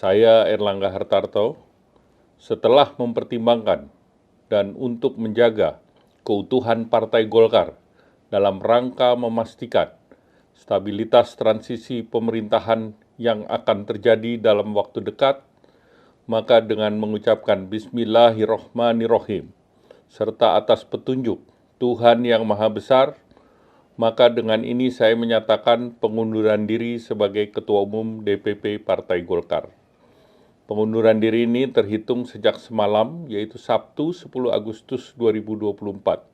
Saya Erlangga Hartarto, setelah mempertimbangkan dan untuk menjaga keutuhan Partai Golkar dalam rangka memastikan stabilitas transisi pemerintahan yang akan terjadi dalam waktu dekat, maka dengan mengucapkan Bismillahirrohmanirrohim, serta atas petunjuk Tuhan Yang Maha Besar, maka dengan ini saya menyatakan pengunduran diri sebagai Ketua Umum DPP Partai Golkar. Pengunduran diri ini terhitung sejak semalam, yaitu Sabtu 10 Agustus 2024.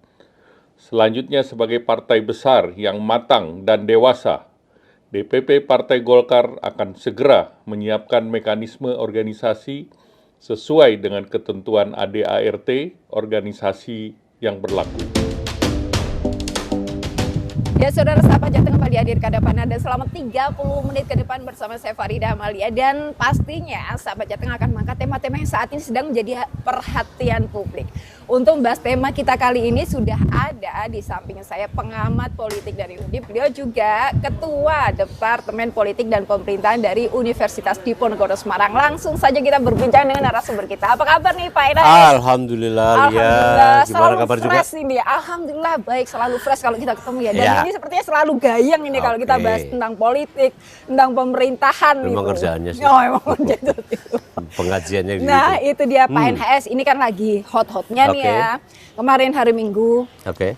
Selanjutnya sebagai partai besar yang matang dan dewasa, DPP Partai Golkar akan segera menyiapkan mekanisme organisasi sesuai dengan ketentuan ADART organisasi yang berlaku. Ya, saudara sahabat Jateng kembali hadir ke depan Anda selama 30 menit ke depan bersama saya Farida Amalia. Dan pastinya sahabat Jateng akan mengangkat tema-tema yang saat ini sedang menjadi perhatian publik. Untuk membahas tema kita kali ini sudah ada di samping saya pengamat politik dari Undip. Beliau juga Ketua Departemen Politik dan Pemerintahan dari Universitas Diponegoro Semarang. Langsung saja kita berbincang dengan narasumber kita. Apa kabar nih Pak Ida? Alhamdulillah, Alhamdulillah. Gimana kabar juga? Ini ya. Alhamdulillah baik, selalu fresh kalau kita ketemu ya. Dan ini sepertinya selalu gayang ini kalau kita bahas tentang politik, tentang pemerintahan. Memang kerjaannya sih. Oh, memang gitu. Pengajiannya gitu. Nah, itu dia Pak NHS. Ini kan lagi hot-hotnya nih ya. Kemarin hari Minggu,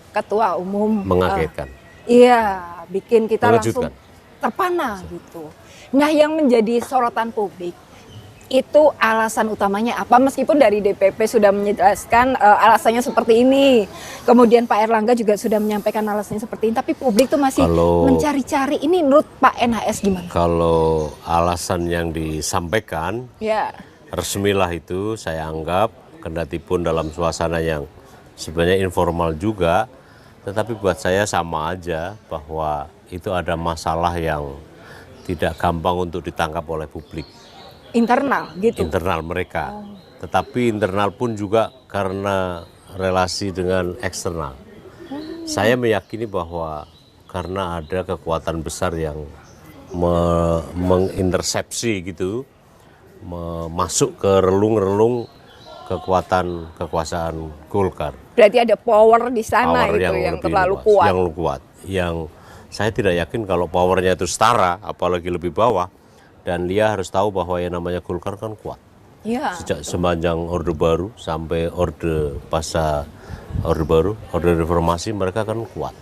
Ketua Umum mengagetkan. Iya, bikin kita langsung Mengejutkan. terpana gitu. Nah, yang menjadi sorotan publik itu alasan utamanya apa? Meskipun dari DPP sudah menjelaskan alasannya seperti ini, kemudian Pak Erlangga juga sudah menyampaikan alasannya seperti ini, tapi publik tuh masih mencari-cari. Ini menurut Pak NHS gimana? Kalau alasan yang disampaikan, ya resmilah itu saya anggap, kendati pun dalam suasana yang sebenarnya informal juga, tetapi buat saya sama aja bahwa itu ada masalah yang tidak gampang untuk ditangkap oleh publik. Internal gitu? Internal mereka, tetapi internal pun juga karena relasi dengan eksternal. Saya meyakini bahwa karena ada kekuatan besar yang mengintersepsi gitu, masuk ke relung-relung kekuasaan Golkar. Berarti ada power di sana power itu yang terlalu kuat. Yang kuat. Yang saya tidak yakin kalau powernya itu setara, apalagi lebih bawah. Dan dia harus tahu bahwa yang namanya Golkar kan kuat. Ya. Sejak sepanjang Orde Baru sampai Orde Pasca Orde Baru, Orde Reformasi, mereka kan kuat.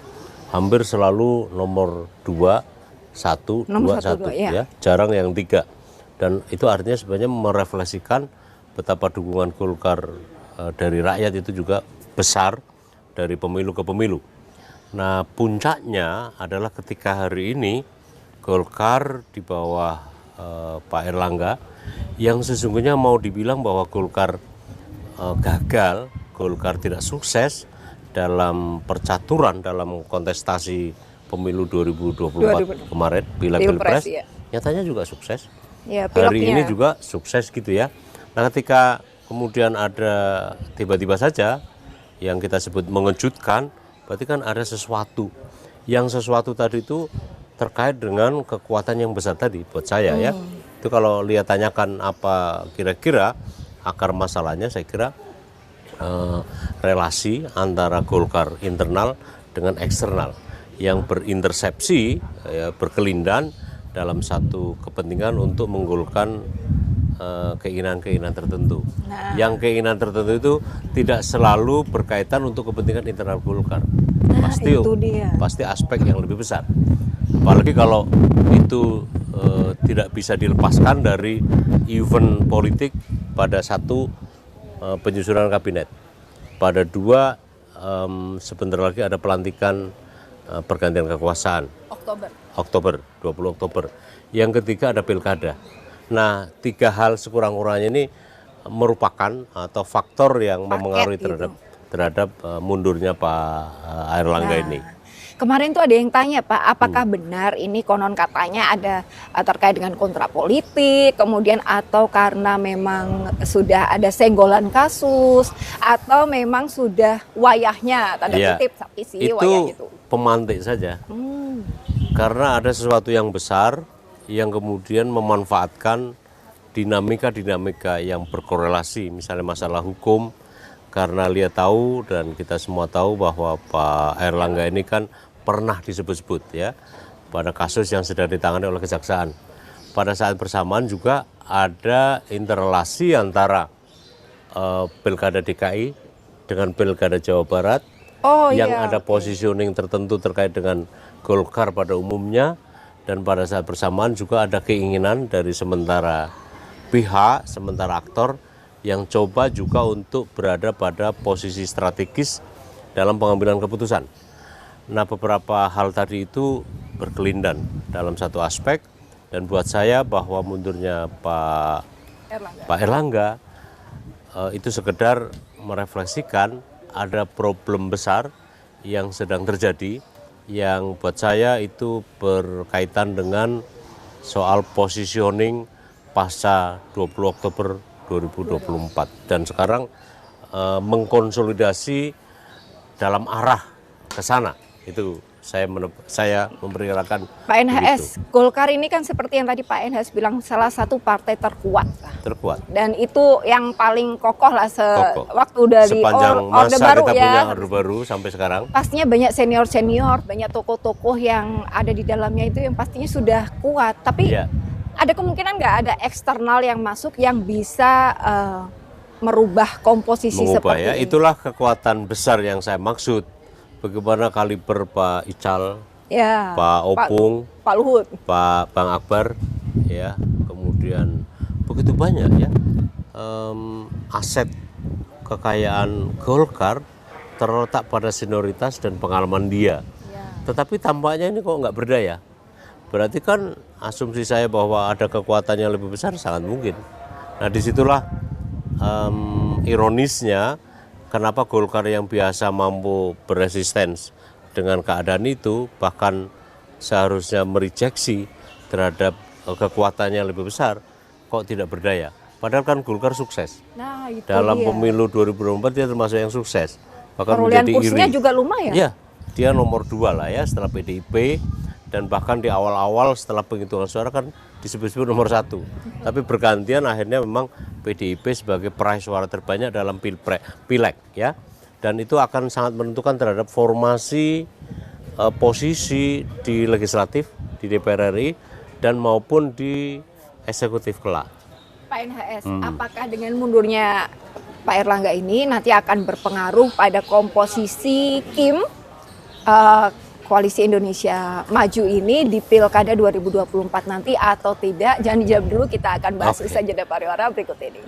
Hampir selalu nomor 2, 1, 2, 1. Ya. Jarang yang 3. Dan itu artinya sebenarnya merefleksikan betapa dukungan Golkar dari rakyat itu juga besar dari pemilu ke pemilu. Nah, puncaknya adalah ketika hari ini Golkar di bawah Pak Erlangga yang sesungguhnya mau dibilang bahwa Golkar gagal, Golkar tidak sukses dalam percaturan dalam kontestasi pemilu 2024 kemarin, Pilpres, nyatanya juga sukses. Ya, hari ini juga sukses gitu ya. Nah, ketika kemudian ada tiba-tiba saja yang kita sebut mengejutkan, berarti kan ada sesuatu. Yang sesuatu tadi itu terkait dengan kekuatan yang besar tadi buat saya ya. Itu kalau lihat tanyakan apa kira-kira akar masalahnya, saya kira relasi antara Golkar internal dengan eksternal yang berintersepsi, ya, berkelindan dalam satu kepentingan untuk menggolkan keinginan-keinginan tertentu. Nah, yang keinginan tertentu itu tidak selalu berkaitan untuk kepentingan internal Golkar. Pasti aspek yang lebih besar. Apalagi kalau itu tidak bisa dilepaskan dari event politik pada satu penyusunan kabinet. Pada 2 sebentar lagi ada pelantikan pergantian kekuasaan. Oktober, 20 Oktober. Yang ketiga ada pilkada. Nah, 3 hal sekurang-kurangnya ini merupakan atau faktor yang memengaruhi terhadap mundurnya Pak Erlangga ini. Kemarin tuh ada yang tanya Pak, apakah benar ini konon katanya ada terkait dengan kontrak politik, kemudian atau karena memang sudah ada senggolan kasus, atau memang sudah wayahnya, tanda kutip, sapisi wayah itu. Pemantik saja. Karena ada sesuatu yang besar yang kemudian memanfaatkan dinamika-dinamika yang berkorelasi, misalnya masalah hukum, karena dia tahu dan kita semua tahu bahwa Pak Airlangga ini kan pernah disebut-sebut ya pada kasus yang sedang ditangani oleh kejaksaan. Pada saat bersamaan juga ada interrelasi antara Pilkada DKI dengan Pilkada Jawa Barat yang ada positioning tertentu terkait dengan Golkar pada umumnya, dan pada saat bersamaan juga ada keinginan dari sementara pihak, sementara aktor yang coba juga untuk berada pada posisi strategis dalam pengambilan keputusan. Nah, beberapa hal tadi itu berkelindan dalam satu aspek, dan buat saya bahwa mundurnya Pak Airlangga itu sekedar merefleksikan ada problem besar yang sedang terjadi, yang buat saya itu berkaitan dengan soal positioning pasca 20 Oktober 2024 dan sekarang mengkonsolidasi dalam arah ke sana. Itu saya memperkirakan. Pak NHS, begitu. Golkar ini kan seperti yang tadi Pak NHS bilang salah satu partai terkuat. Dan itu yang paling kokoh lah waktu dari sepanjang Orde masa Baru kita ya. punya Orde Baru sampai sekarang. Pastinya banyak senior-senior, banyak tokoh-tokoh yang ada di dalamnya itu yang pastinya sudah kuat. Tapi ada kemungkinan nggak ada eksternal yang masuk yang bisa merubah komposisi seperti ini? Itulah kekuatan besar yang saya maksud. Bagaimana kaliber Pak Ical, Pak Opung, Pak Luhut, Pak Bang Akbar, ya, kemudian begitu banyak ya aset kekayaan Golkar terletak pada senioritas dan pengalaman dia. Tetapi tampaknya ini kok nggak berdaya. Berarti kan asumsi saya bahwa ada kekuatan yang lebih besar sangat mungkin. Nah, disitulah ironisnya. Kenapa Golkar yang biasa mampu beresistens dengan keadaan itu, bahkan seharusnya merejeksi terhadap kekuatannya yang lebih besar, kok tidak berdaya? Padahal kan Golkar sukses. Nah, itu dalam dia. Pemilu 2024 dia termasuk yang sukses. Bahkan perolehan menjadi kursinya iri. juga lumayan. Ya, dia nomor 2 lah ya setelah PDIP, dan bahkan di awal-awal setelah penghitungan suara kan disebut-sebut nomor 1. Tapi bergantian akhirnya memang PDIP sebagai peraih suara terbanyak dalam pileg ya, dan itu akan sangat menentukan terhadap formasi posisi di legislatif, di DPR RI dan maupun di eksekutif kelak. Pak NHS, apakah dengan mundurnya Pak Airlangga ini nanti akan berpengaruh pada komposisi Kim Koalisi Indonesia Maju ini di Pilkada 2024 nanti atau tidak? Jangan dijawab dulu, kita akan bahas usai jeda pariwara berikut ini.